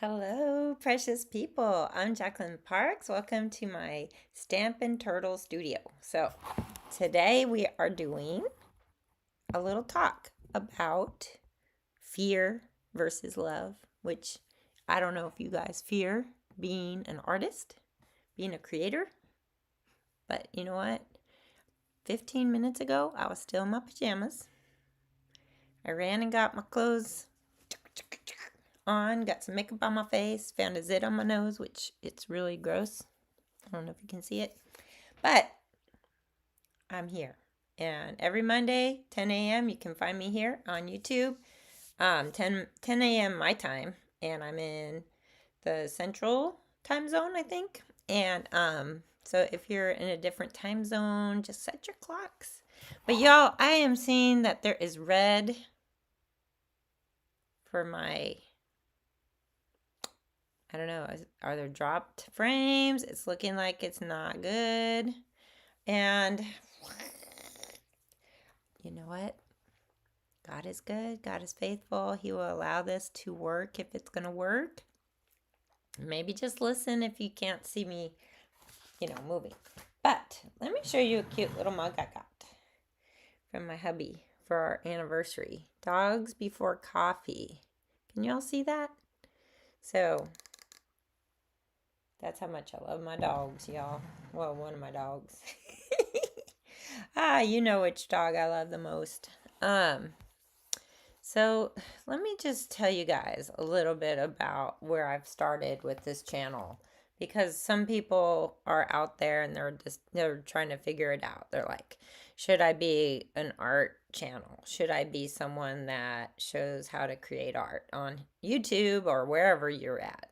Hello, precious people. I'm Jacqueline Parks. Welcome to my Stampin' Turtle studio. So, today we are doing a little talk about fear versus love, which I don't know if you guys fear being an artist, being a creator, but you know what? 15 minutes ago, I was still in my pajamas. I ran and got my clothes on, got some makeup on my face, found a zit on my nose, which it's really gross. I don't know if you can see it, but I'm here. And every Monday, 10 a.m., you can find me here on YouTube, 10 a.m. my time, and I'm in the central time zone, I think. And so if you're in a different time zone, just set your clocks. But y'all, I am seeing that there is red for my, I don't know, are there dropped frames? It's looking like it's not good. And you know what? God is good. God is faithful. He will allow this to work if it's going to work. Maybe just listen if you can't see me, moving. But let me show you a cute little mug I got from my hubby for our anniversary. Dogs before coffee. Can y'all see that? So, that's how much I love my dogs, y'all. Well, one of my dogs. You know which dog I love the most. So let me just tell you guys a little bit about where I've started with this channel, because some people are out there and they're trying to figure it out. They're like, should I be an art channel? Should I be someone that shows how to create art on YouTube or wherever you're at?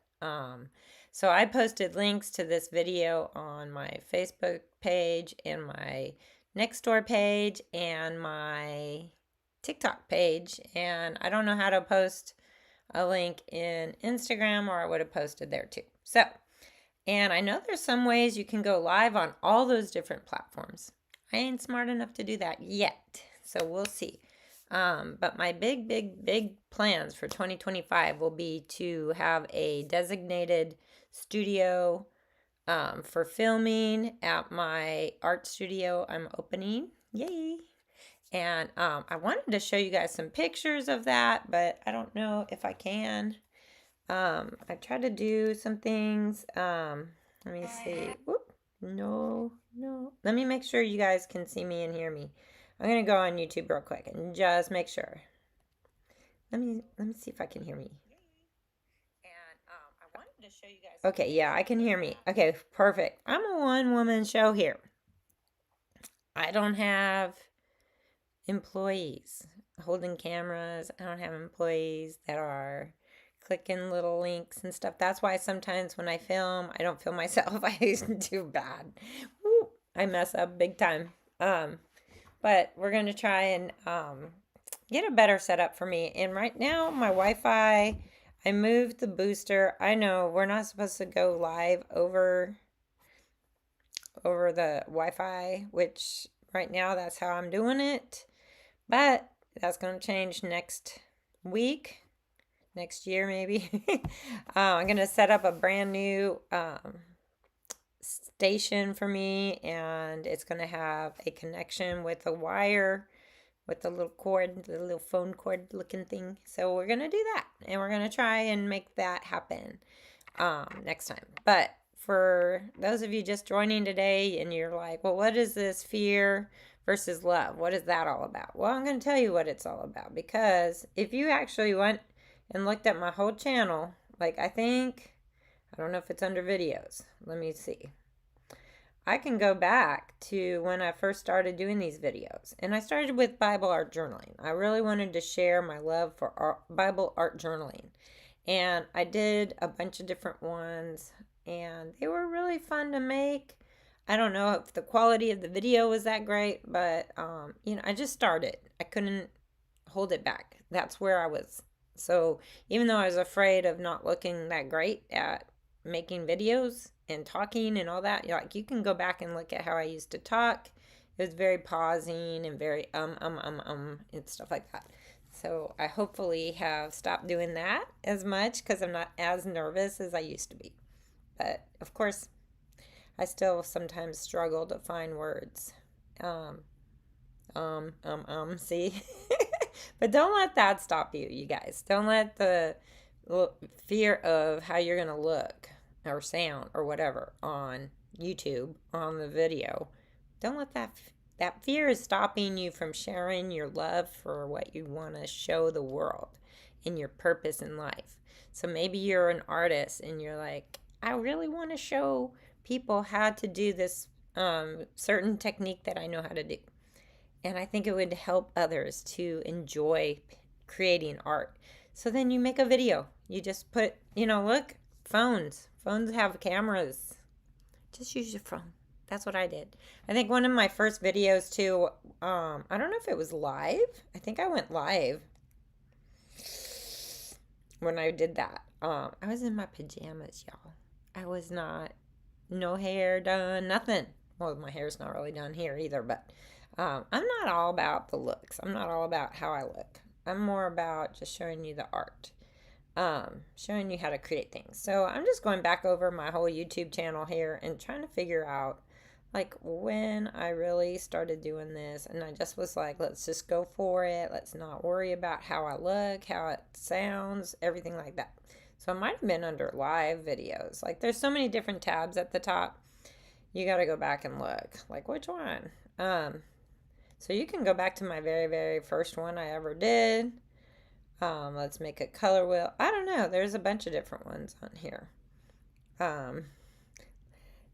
So I posted links to this video on my Facebook page and my Nextdoor page and my TikTok page, and I don't know how to post a link in Instagram, or I would have posted there too. So, and I know there's some ways you can go live on all those different platforms. I ain't smart enough to do that yet, so we'll see. But my big plans for 2025 will be to have a designated studio for filming at my art studio I'm opening. Yay! And I wanted to show you guys some pictures of that, but I don't know if I can. I tried to do some things. Let me see. Whoop. No. Let me make sure you guys can see me and hear me. I'm going to go on YouTube real quick and just make sure. Let me see if I can hear me. And I wanted to show you guys. Okay, yeah, I can hear me. Okay, perfect. I'm a one-woman show here. I don't have employees holding cameras. I don't have employees that are clicking little links and stuff. That's why sometimes when I film, I don't film myself. I do bad. Woo, I mess up big time. But we're going to try and get a better setup for me. And right now, my Wi-Fi, I moved the booster. I know we're not supposed to go live over the Wi-Fi, which right now that's how I'm doing it. But that's going to change next week, next year maybe. I'm going to set up a brand new station for me, and it's going to have a connection with a wire, with the little cord, the little phone cord looking thing. So we're going to do that, and we're going to try and make that happen next time. But for those of you just joining today and you're like, well, what is this fear versus love? What is that all about? Well, I'm going to tell you what it's all about, because if you actually went and looked at my whole channel, like I don't know if it's under videos. Let me see. I can go back to when I first started doing these videos, and I started with Bible art journaling. I really wanted to share my love for Bible art journaling, and I did a bunch of different ones, and they were really fun to make. I don't know if the quality of the video was that great, but I just started. I couldn't hold it back. That's where I was. So even though I was afraid of not looking that great at making videos and talking and all that, you can go back and look at how I used to talk. It was very pausing and very and stuff like that. So I hopefully have stopped doing that as much because I'm not as nervous as I used to be. But of course, I still sometimes struggle to find words. Um, see? But don't let that stop you, you guys. Don't let the fear of how you're going to look or sound or whatever on YouTube, on the video, don't let that fear is stopping you from sharing your love for what you want to show the world and your purpose in life. So maybe you're an artist and you're like, I really want to show people how to do this certain technique that I know how to do. And I think it would help others to enjoy creating art. So then you make a video. You just put, look, phones. Phones have cameras. Just use your phone. That's what I did. I think one of my first videos too, I don't know if it was live. I think I went live when I did that. I was in my pajamas, y'all. I was not, no hair done, nothing. Well, my hair's not really done here either, but I'm not all about the looks. I'm not all about how I look. I'm more about just showing you the art, showing you how to create things. So I'm just going back over my whole YouTube channel here and trying to figure out like when I really started doing this. And I just was like, let's just go for it. Let's not worry about how I look, how it sounds, everything like that. So it might have been under live videos. Like there's so many different tabs at the top. You got to go back and look. Like which one? So you can go back to my very, very first one I ever did. Let's make a color wheel. I don't know. There's a bunch of different ones on here.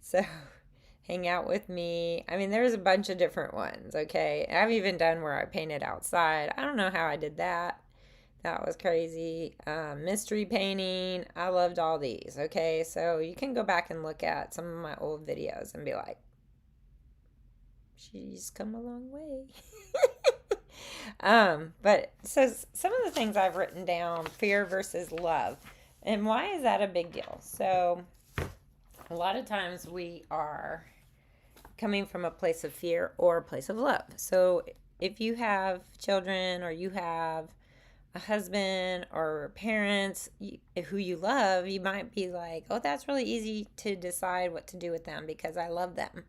So hang out with me. I mean, there's a bunch of different ones, okay? I've even done where I painted outside. I don't know how I did that. That was crazy. Mystery painting. I loved all these, okay? So you can go back and look at some of my old videos and be like, she's come a long way. But so some of the things I've written down, fear versus love. And why is that a big deal? So a lot of times we are coming from a place of fear or a place of love. So if you have children or you have a husband or parents who you love, you might be like, oh, that's really easy to decide what to do with them because I love them.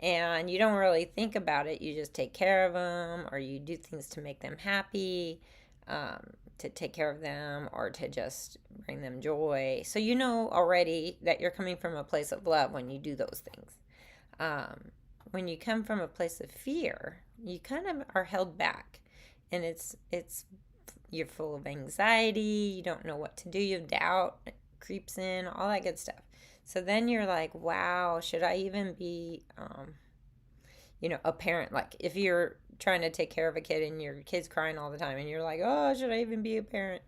And you don't really think about it. You just take care of them, or you do things to make them happy, to take care of them, or to just bring them joy. So you know already that you're coming from a place of love when you do those things. When you come from a place of fear, you kind of are held back, and it's you're full of anxiety. You don't know what to do. You have doubt creeps in, all that good stuff. So then you're like, wow, should I even be, a parent? Like if you're trying to take care of a kid and your kid's crying all the time and you're like, oh, should I even be a parent?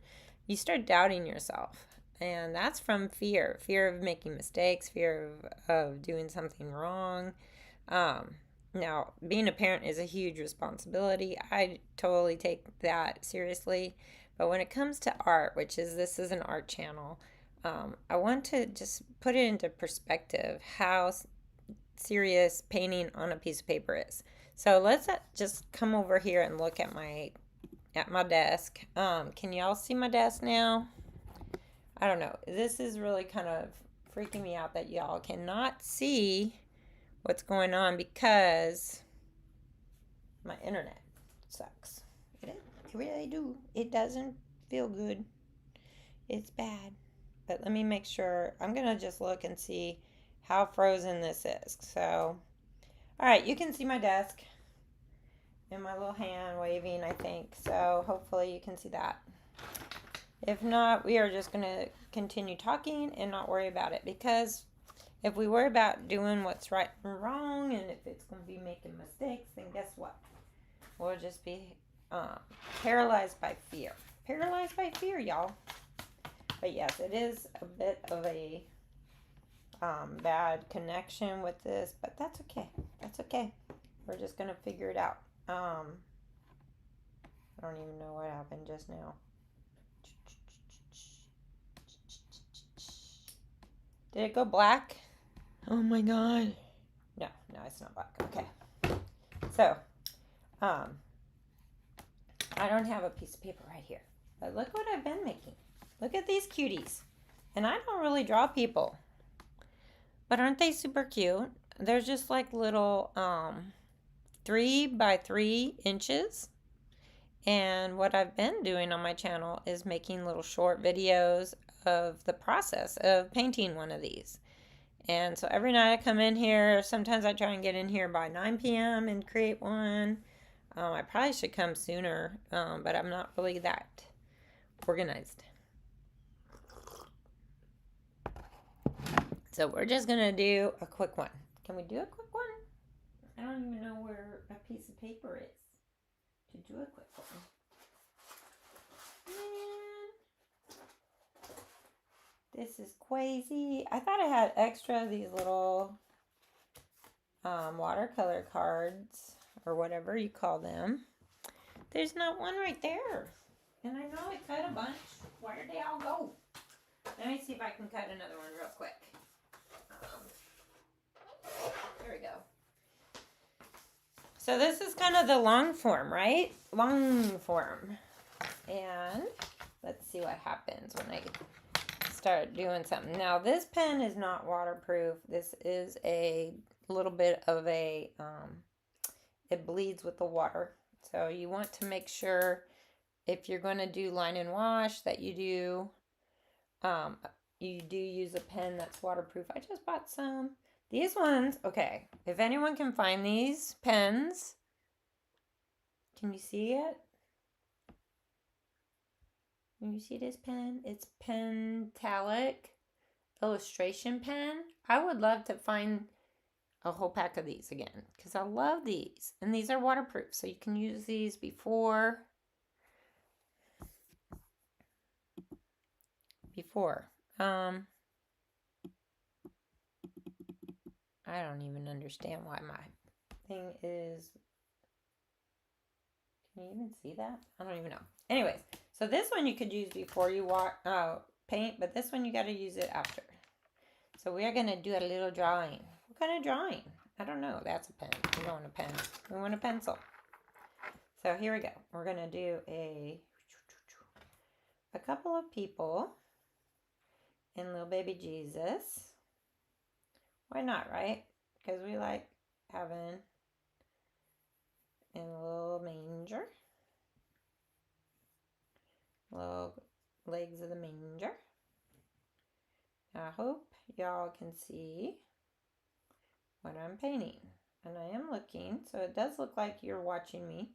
You start doubting yourself. And that's from fear of making mistakes, fear of doing something wrong. Now, being a parent is a huge responsibility. I totally take that seriously. But when it comes to art, this is an art channel, I want to just put it into perspective how serious painting on a piece of paper is. So let's just come over here and look at my desk. Can y'all see my desk now? I don't know. This is really kind of freaking me out that y'all cannot see what's going on because my internet sucks. It really do. It doesn't feel good. It's bad. But let me make sure. I'm going to just look and see how frozen this is. So, all right, you can see my desk and my little hand waving, I think. So hopefully you can see that. If not, we are just going to continue talking and not worry about it. Because if we worry about doing what's right and wrong, and if it's going to be making mistakes, then guess what? We'll just be paralyzed by fear. Paralyzed by fear, y'all. But yes, it is a bit of a bad connection with this, but that's okay. That's okay. We're just going to figure it out. I don't even know what happened just now. Did it go black? Oh my god. No, it's not black. Okay. So, I don't have a piece of paper right here, but look what I've been making. Look at these cuties. And I don't really draw people, but aren't they super cute? They're just like little 3 by 3 inches. And what I've been doing on my channel is making little short videos of the process of painting one of these. And so every night I come in here, sometimes I try and get in here by 9 p.m. and create one. I probably should come sooner, but I'm not really that organized. So we're just going to do a quick one. Can we do a quick one? I don't even know where a piece of paper is to do a quick one. Man, this is crazy. I thought I had extra of these little watercolor cards or whatever you call them. There's not one right there. And I know I cut a bunch. Where did they all go? Let me see if I can cut another one real quick. There we go. So this is kind of the long form, right? Long form. And let's see what happens when I start doing something. Now this pen is not waterproof. This is a little bit of a, it bleeds with the water. So you want to make sure if you're going to do line and wash that you do use a pen that's waterproof. I just bought some. These ones, okay, if anyone can find these pens, can you see it? Can you see this pen? It's Pentalic illustration pen. I would love to find a whole pack of these again because I love these. And these are waterproof, so you can use these before. I don't even understand why my thing is, can you even see that? I don't even know. Anyways, so this one you could use before you paint, but this one you got to use it after. So we are going to do a little drawing. What kind of drawing? I don't know. That's a pen. We don't want a pen. We want a pencil. So here we go. We're going to do a couple of people and little baby Jesus. Why not, right? Because we like having in a little manger. Little legs of the manger. I hope y'all can see what I'm painting. And I am looking, so it does look like you're watching me.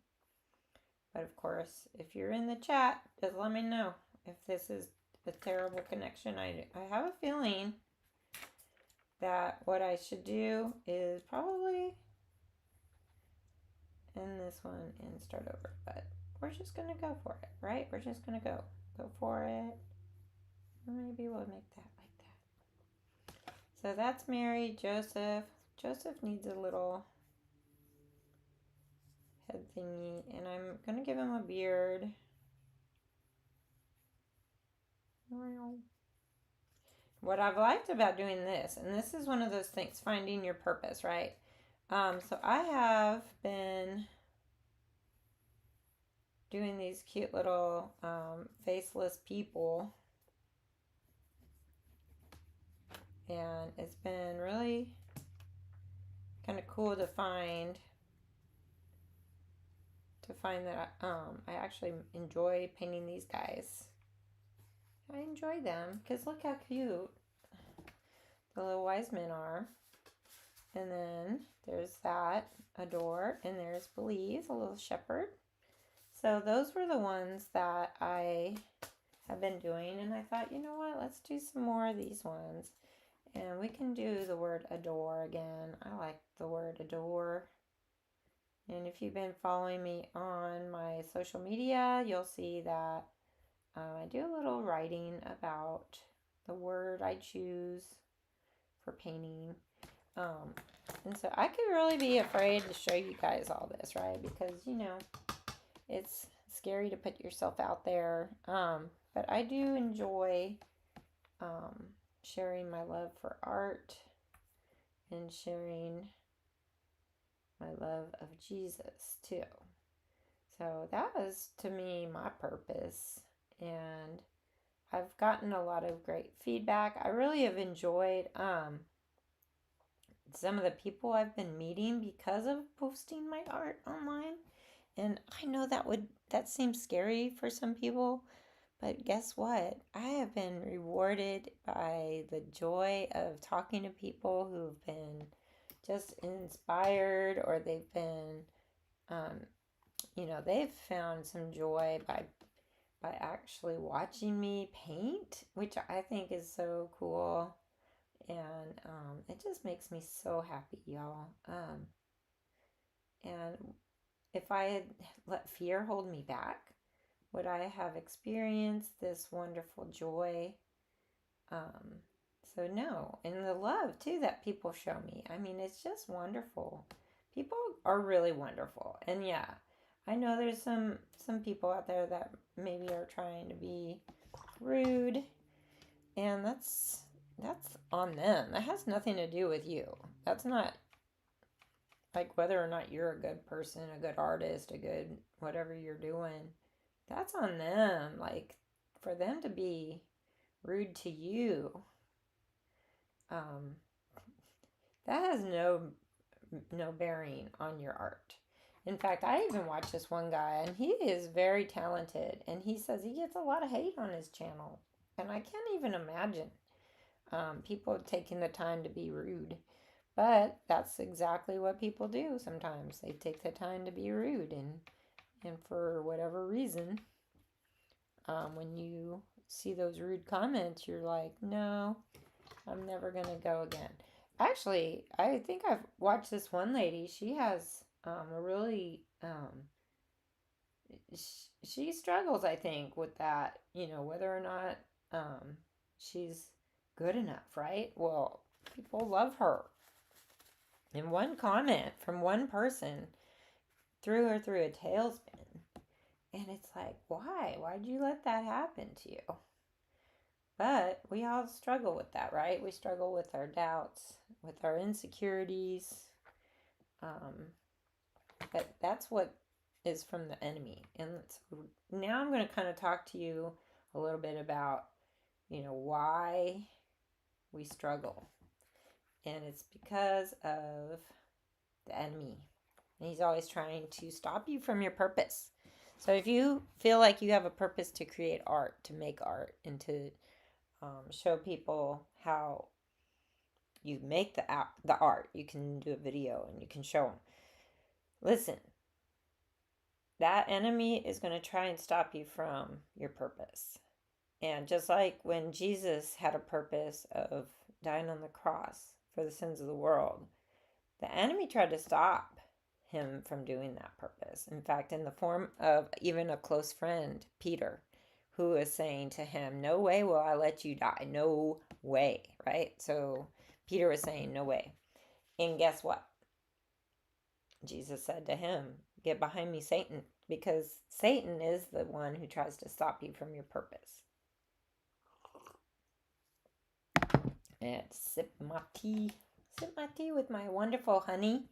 But of course, if you're in the chat, just let me know if this is a terrible connection. I have a feeling that what I should do is probably end this one and start over. But we're just going to go for it, right? We're just going to go for it. Maybe we'll make that like that. So that's Mary, Joseph. Joseph needs a little head thingy, and I'm going to give him a beard. What I've liked about doing this, and this is one of those things, finding your purpose, right? So I have been doing these cute little faceless people, and it's been really kind of cool to find that I actually enjoy painting these guys. I enjoy them because look how cute the little wise men are. And then there's that, adore, and there's believe, a little shepherd. So those were the ones that I have been doing, and I thought, you know what, let's do some more of these ones. And we can do the word adore again. I like the word adore. And if you've been following me on my social media, you'll see that I do a little writing about the word I choose for painting. And so I could really be afraid to show you guys all this, right? Because, you know, it's scary to put yourself out there. But I do enjoy sharing my love for art and sharing my love of Jesus too. So So that was to me my purpose. And I've gotten a lot of great feedback. I really have enjoyed some of the people I've been meeting because of posting my art online. And I know that seems scary for some people, but guess what? I have been rewarded by the joy of talking to people who've been just inspired, or they've been um, they've found some joy by actually watching me paint, which I think is so cool. And it just makes me so happy, y'all. And if I had let fear hold me back, would I have experienced this wonderful joy? Um, so, no. And the love, too, that people show me. I mean, it's just wonderful. People are really wonderful. And yeah, I know there's some people out there that maybe are trying to be rude, and that's on them. That has nothing to do with you. That's not like whether or not you're a good person, a good artist, a good whatever you're doing. That's on them. Like for them to be rude to you, um, that has no bearing on your art. In fact, I even watched this one guy, and he is very talented, and he says he gets a lot of hate on his channel, and I can't even imagine people taking the time to be rude. But that's exactly what people do sometimes. They take the time to be rude, and for whatever reason, when you see those rude comments, you're like, no, I'm never going to go again. Actually, I think I've watched this one lady. She has a really, she struggles, I think, with that, whether or not she's good enough, right? Well, people love her. And one comment from one person threw her through a tailspin. And it's like, why? Why'd you let that happen to you? But we all struggle with that, right? We struggle with our doubts, with our insecurities. Um, but that's what is from the enemy. And so now I'm going to kind of talk to you a little bit about, why we struggle. And it's because of the enemy. And he's always trying to stop you from your purpose. So if you feel like you have a purpose to create art, to make art, and to show people how you make the art, you can do a video and you can show them. Listen, that enemy is going to try and stop you from your purpose. And just like when Jesus had a purpose of dying on the cross for the sins of the world, the enemy tried to stop him from doing that purpose. In fact, in the form of even a close friend, Peter, who was saying to him, no way will I let you die. No way, right? So Peter was saying, no way. And guess what? Jesus said to him, get behind me, Satan, because Satan is the one who tries to stop you from your purpose. And sip my tea with my wonderful honey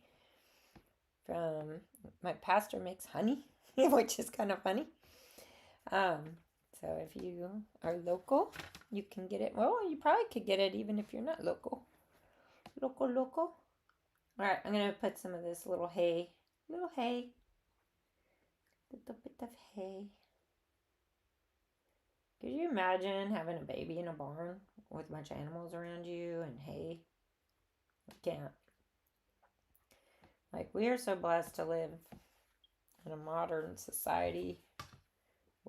from my pastor makes honey, which is kind of funny. So if you are local, you can get it. Well, you probably could get it even if you're not local. Local. All right, I'm going to put some of this little bit of hay. Could you imagine having a baby in a barn with a bunch of animals around you and hay? I can't. Like, we are so blessed to live in a modern society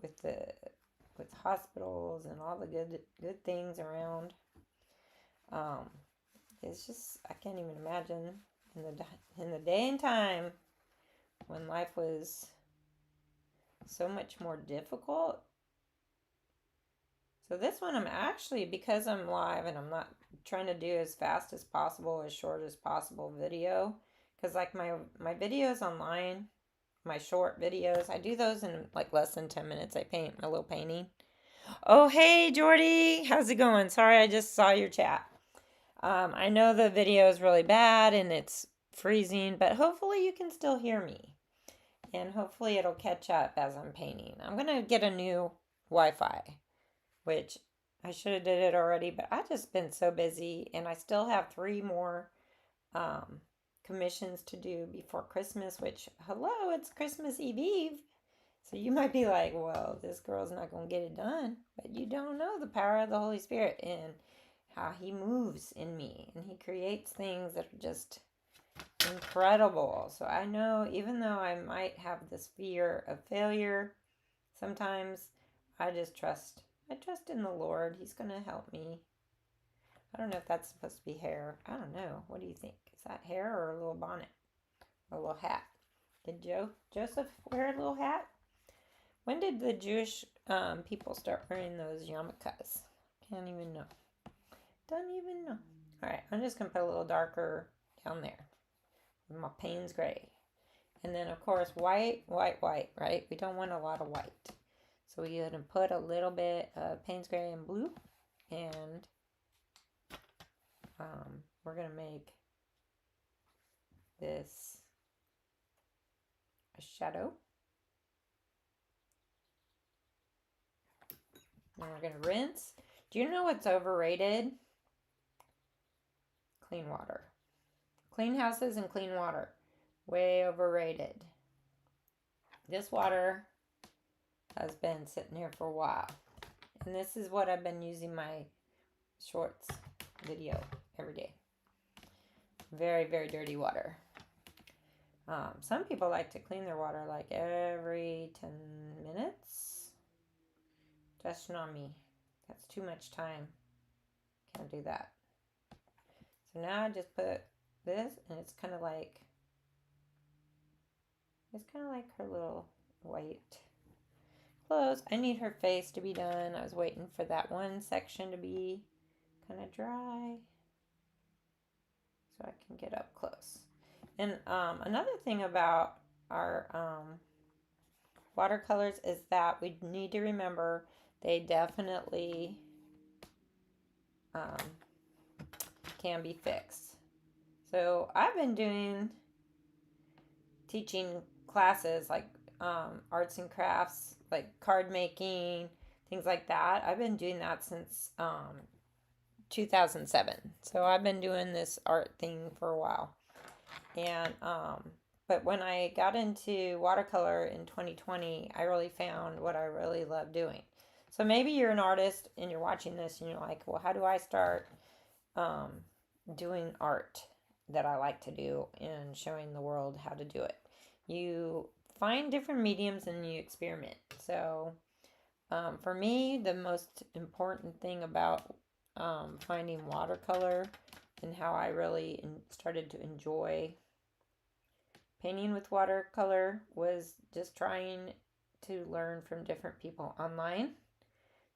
with hospitals and all the good things around. It's just, I can't even imagine in the day and time when life was so much more difficult. So this one, I'm actually, because I'm live and I'm not trying to do as fast as possible, as short as possible video, because like my videos online, my short videos, I do those in like less than 10 minutes. I paint my little painting. Oh, hey, Jordy. How's it going? Sorry, I just saw your chat. I know the video is really bad and it's freezing, but hopefully you can still hear me. And hopefully it'll catch up as I'm painting. I'm going to get a new Wi-Fi, which I should have did it already, but I just been so busy, and I still have 3 more um, commissions to do before Christmas, which, hello, it's Christmas Eve. So you might be like, well, this girl's not going to get it done. But you don't know the power of the Holy Spirit and how he moves in me. And he creates things that are just incredible. So I know, even though I might have this fear of failure, sometimes I just trust. I trust in the Lord. He's going to help me. I don't know if that's supposed to be hair. I don't know. What do you think? Is that hair or a little bonnet? Or a little hat? Did Joseph wear a little hat? When did the Jewish people start wearing those yarmulkes? Can't even know. Don't even know. All right, I'm just going to put a little darker down there. My Payne's gray. And then, of course, white, right? We don't want a lot of white. So we're going to put a little bit of Payne's gray and blue. And we're going to make this a shadow. Now we're going to rinse. Do you know what's overrated? Clean water. Clean houses and clean water. Way overrated. This water has been sitting here for a while. And this is what I've been using my shorts video every day. Very, very dirty water. Some people like to clean their water like every 10 minutes. Just not me. That's too much time. Can't do that. So now I just put this, and it's kind of like her little white clothes. I need her face to be done. I was waiting for that one section to be kind of dry so I can get up close. And another thing about our watercolors is that we need to remember they definitely can be fixed. So I've been teaching classes like arts and crafts, like card making, things like that. I've been doing that since 2007. So I've been doing this art thing for a while. And but when I got into watercolor in 2020, I really found what I really love doing. So maybe you're an artist and you're watching this and you're like, well, how do I start doing art that I like to do and showing the world how to do it? You find different mediums and you experiment. So for me, the most important thing about finding watercolor and how I really started to enjoy painting with watercolor was just trying to learn from different people online.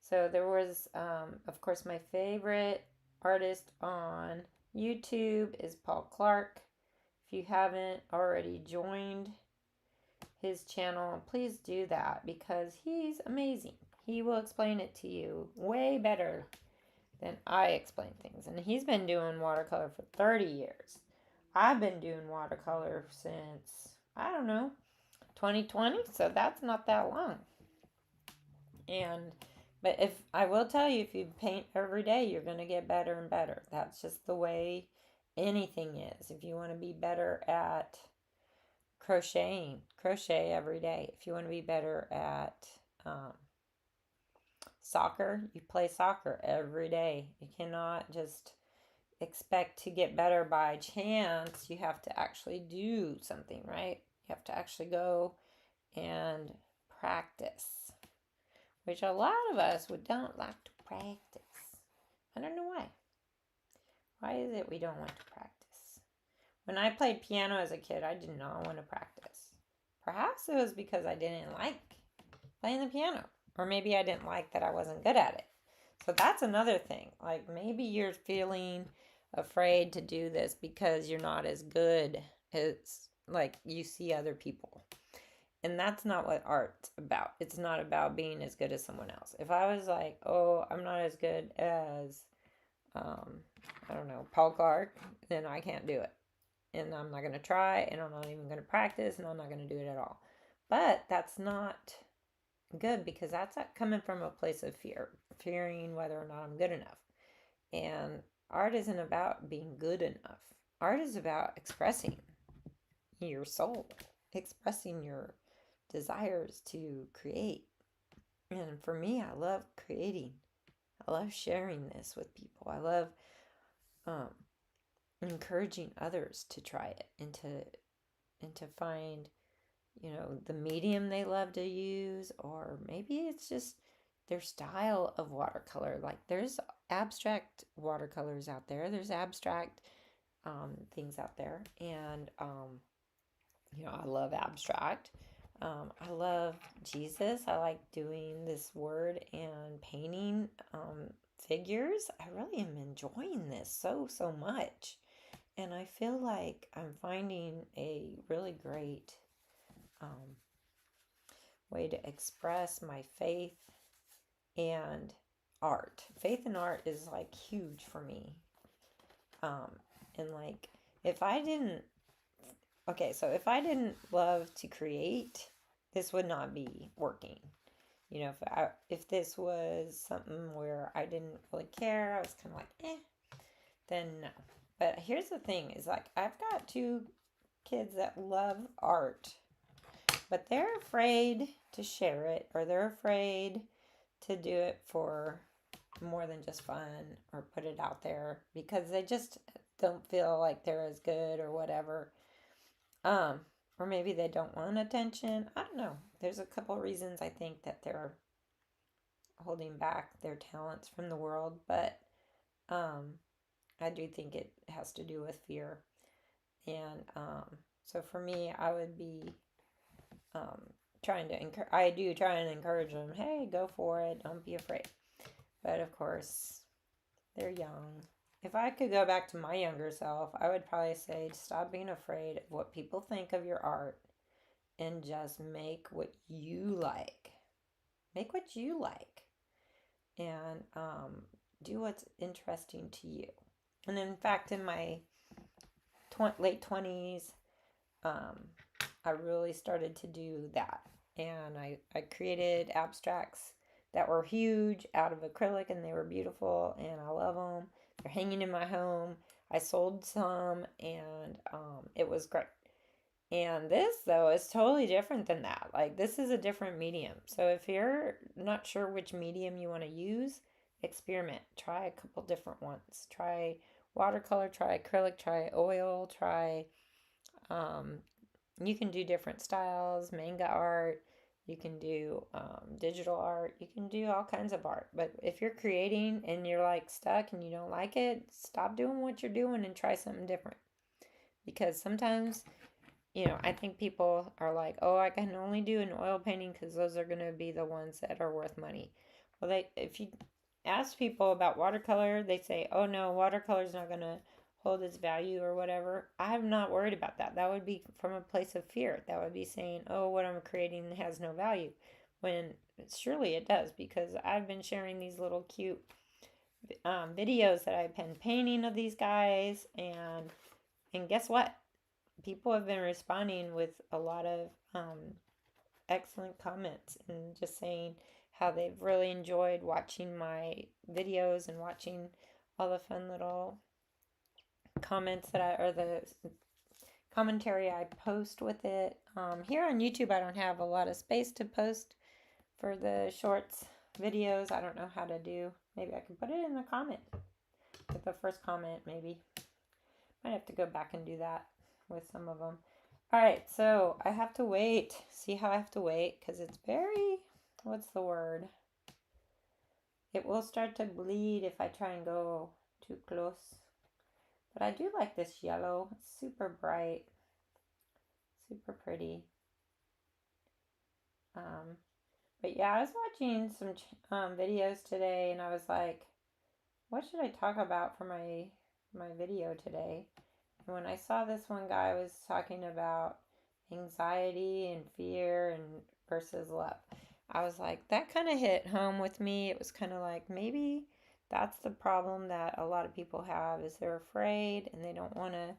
So there was, of course, my favorite artist on YouTube is Paul Clark. If you haven't already joined his channel, please do that because he's amazing. He will explain it to you way better than I explain things. And he's been doing watercolor for 30 years. I've been doing watercolor since, I don't know, 2020. So that's not that long. But if I will tell you, if you paint every day, you're going to get better and better. That's just the way anything is. If you want to be better at crocheting, crochet every day. If you want to be better at soccer, you play soccer every day. You cannot just expect to get better by chance. You have to actually do something, right? You have to actually go and practice, which a lot of us don't like to practice. I don't know why. Why is it we don't want to practice? When I played piano as a kid, I did not want to practice. Perhaps it was because I didn't like playing the piano. Or maybe I didn't like that I wasn't good at it. So that's another thing. Like maybe you're feeling afraid to do this because you're not as good as like you see other people. And that's not what art's about. It's not about being as good as someone else. If I was like, oh, I'm not as good as, I don't know, Paul Clark, then I can't do it. And I'm not going to try, and I'm not even going to practice, and I'm not going to do it at all. But that's not good because that's coming from a place of fear, fearing whether or not I'm good enough. And art isn't about being good enough. Art is about expressing your soul, expressing your desires to create. And for me, I love creating. I love sharing this with people. I love um, encouraging others to try it and to find, the medium they love to use, or maybe it's just their style of watercolor. Like there's abstract watercolors out there. There's abstract things out there, and I love abstract. I love Jesus. I like doing this word and painting figures. I really am enjoying this so much. And I feel like I'm finding a really great um, way to express my faith and art. Faith and art is like huge for me. Um, and like, if I didn't Okay, so if I didn't love to create, this would not be working. If this was something where I didn't really care, I was kind of like, then no. But here's the thing: is like I've got two kids that love art, but they're afraid to share it, or they're afraid to do it for more than just fun or put it out there because they just don't feel like they're as good or whatever. Um, or maybe they don't want attention. I don't know. There's a couple reasons I think that they're holding back their talents from the world, but um, I do think it has to do with fear. And so for me, I would be um, I do try and encourage them, hey, go for it, don't be afraid. But of course, they're young. If I could go back to my younger self, I would probably say stop being afraid of what people think of your art and just make what you like. Make what you like, and do what's interesting to you. And in fact, in my late 20s, um, I really started to do that. And I created abstracts that were huge out of acrylic, and they were beautiful, and I love them. They're hanging in my home. I sold some, and it was great. And this, though, is totally different than that. Like, this is a different medium. So, if you're not sure which medium you want to use, experiment. Try a couple different ones. Try watercolor, try acrylic, try oil, try. Um, you can do different styles, manga art. You can do digital art. You can do all kinds of art. But if you're creating and you're like stuck and you don't like it, stop doing what you're doing and try something different. Because sometimes I think people are like, oh, I can only do an oil painting because those are going to be the ones that are worth money. Well, if you ask people about watercolor, they say, oh no, watercolor is not going to hold its value or whatever. I'm not worried about that. That would be from a place of fear. That would be saying, oh, what I'm creating has no value. When surely it does, because I've been sharing these little cute videos that I've been painting of these guys, and guess what? People have been responding with a lot of excellent comments and just saying how they've really enjoyed watching my videos and watching all the fun little comments or the commentary I post with it. Here on YouTube, I don't have a lot of space to post for the shorts videos. I don't know how to do. Maybe I can put it in the comment. With the first comment, maybe. Might have to go back and do that with some of them. All right, so I have to wait. See how I have to wait? Because it's very, what's the word? It will start to bleed if I try and go too close. But I do like this yellow. It's super bright. Super pretty. But yeah, I was watching some videos today, and I was like, what should I talk about for my video today? And when I saw this one guy was talking about anxiety and fear and versus love, I was like, that kind of hit home with me. It was kind of like maybe that's the problem that a lot of people have is they're afraid and they don't want to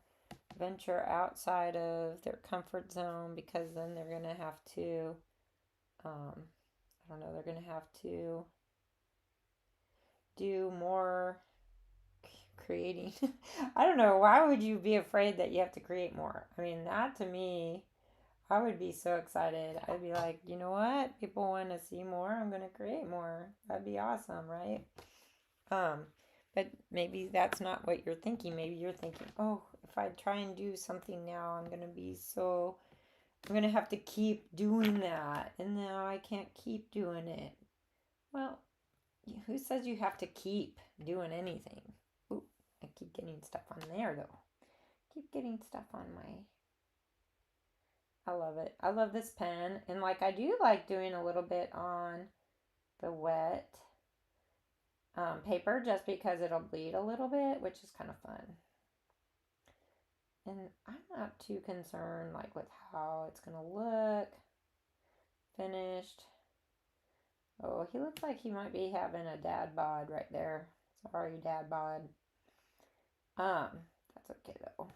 venture outside of their comfort zone, because then they're going to have to, I don't know, they're going to have to do more creating. I don't know. Why would you be afraid that you have to create more? I mean, that to me, I would be so excited. I'd be like, you know what? People want to see more. I'm going to create more. That'd be awesome, right? Um, but maybe that's not what you're thinking. Maybe you're thinking, oh, if I try and do something now, I'm going to have to keep doing that. And now I can't keep doing it. Well, who says you have to keep doing anything? Ooh, I keep getting stuff on there though. Keep getting stuff on my. I love it. I love this pen. And like, I do like doing a little bit on the wet paper, just because it'll bleed a little bit, which is kind of fun. And I'm not too concerned like with how it's gonna look finished. Oh, he looks like he might be having a dad bod right there. Sorry, dad bod. That's okay though.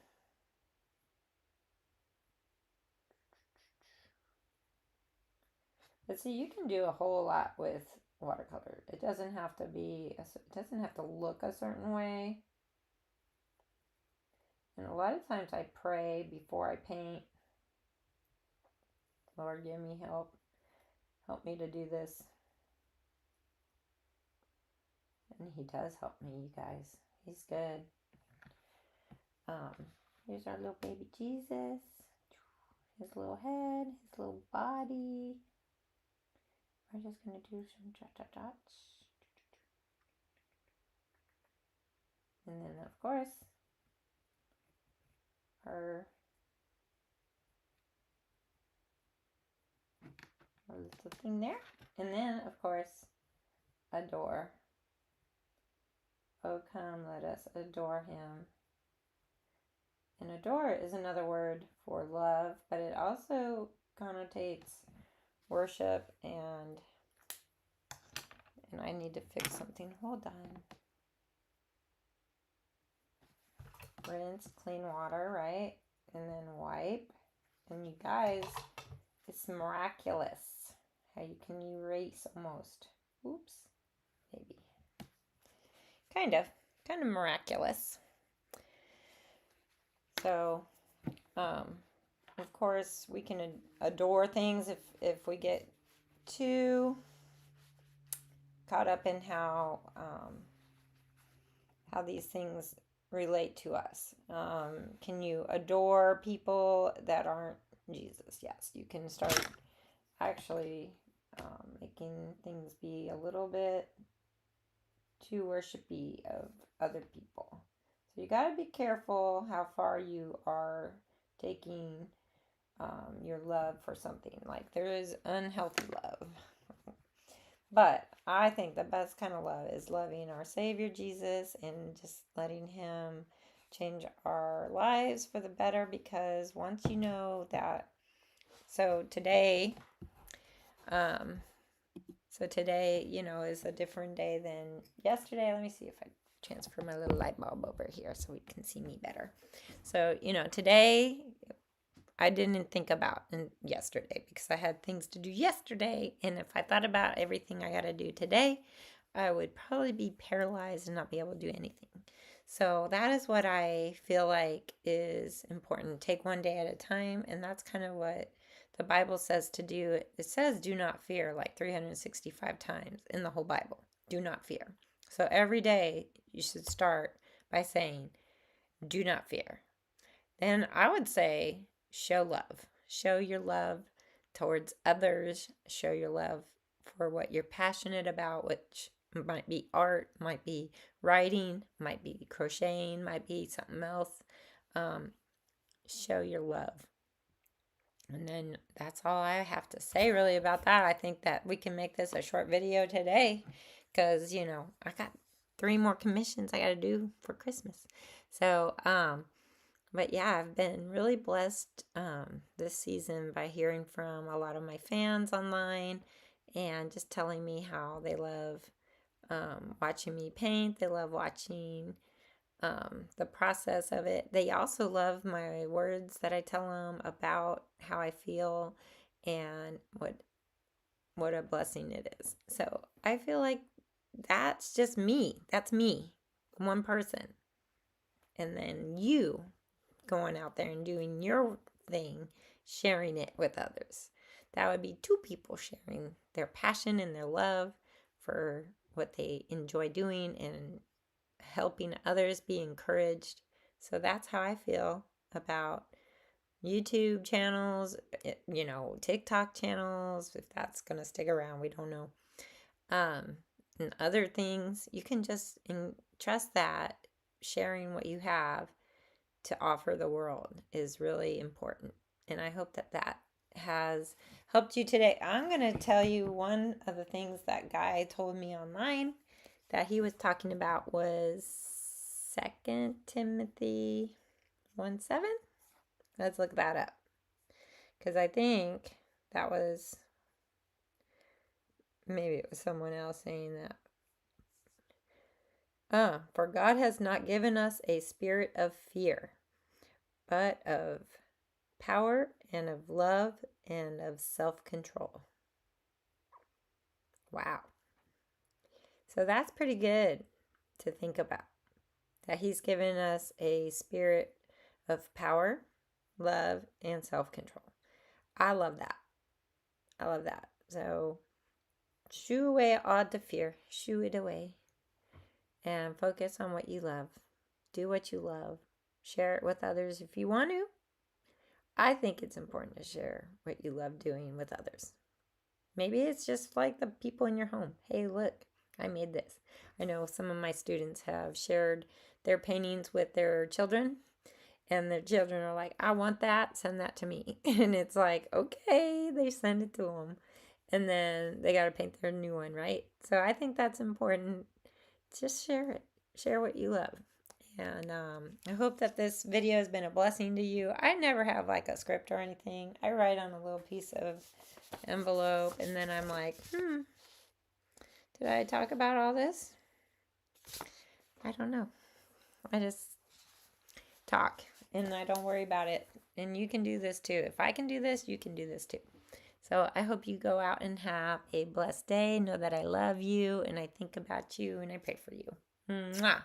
But see, you can do a whole lot with watercolor. It doesn't have to be, it doesn't have to look a certain way. And a lot of times I pray before I paint. Lord, give me help. Help me to do this. And he does help me, you guys. He's good. Here's our little baby Jesus. His little head, his little body. We're just going to do some dots. And then, of course, our little thing there. And then, of course, adore. Oh, come, let us adore him. And adore is another word for love, but it also connotates worship. And I need to fix something. Hold on. Rinse, clean water, right? And then wipe. And you guys, it's miraculous how you can erase almost. Oops. Maybe. Kind of miraculous. So, of course, we can adore things if we get too caught up in how these things relate to us. Can you adore people that aren't Jesus? Yes, you can start actually making things be a little bit too worshipy of other people. So you got to be careful how far you are taking your love for something. Like, there is unhealthy love. But I think the best kind of love is loving our Savior Jesus and just letting him change our lives for the better, because once you know that. So today, is a different day than yesterday. Let me see if I transfer my little light bulb over here so we can see me better. So, today I didn't think about yesterday because I had things to do yesterday. And if I thought about everything I got to do today, I would probably be paralyzed and not be able to do anything. So that is what I feel like is important. Take one day at a time. And that's kind of what the Bible says to do. It says do not fear like 365 times in the whole Bible. Do not fear. So every day you should start by saying, do not fear. Then I would say, show love. Show your love towards others. Show your love for what you're passionate about, which might be art, might be writing, might be crocheting, might be something else. Show your love. And then that's all I have to say really about that. I think that we can make this a short video today because, I got 3 more commissions I got to do for Christmas. So, but yeah, I've been really blessed this season by hearing from a lot of my fans online and just telling me how they love watching me paint. They love watching the process of it. They also love my words that I tell them about how I feel and what a blessing it is. So I feel like that's just me. That's me, one person. And then you going out there and doing your thing, sharing it with others. That would be two people sharing their passion and their love for what they enjoy doing and helping others be encouraged. So that's how I feel about YouTube channels, TikTok channels, if that's going to stick around, we don't know. And other things, you can just trust that sharing what you have to offer the world is really important. And I hope that that has helped you today. I'm going to tell you one of the things that guy told me online that he was talking about was 2 Timothy 1:7. Let's look that up. Because I think that was, maybe it was someone else saying that. For God has not given us a spirit of fear, but of power and of love and of self-control. Wow. So that's pretty good to think about. That he's given us a spirit of power, love, and self-control. I love that. I love that. So shoo away all the fear. Shoo it away. And focus on what you love. Do what you love. Share it with others if you want to. I think it's important to share what you love doing with others. Maybe it's just like the people in your home. Hey, look, I made this. I know some of my students have shared their paintings with their children, and their children are like, I want that, send that to me. And it's like, okay, they send it to them. And then they got to paint their new one, right? So I think that's important. Just share it. Share what you love. And I hope that this video has been a blessing to you. I never have like a script or anything. I write on a little piece of envelope and then I'm like, did I talk about all this? I don't know. I just talk and I don't worry about it. And you can do this too. If I can do this, you can do this too. So I hope you go out and have a blessed day. Know that I love you and I think about you and I pray for you. Mwah.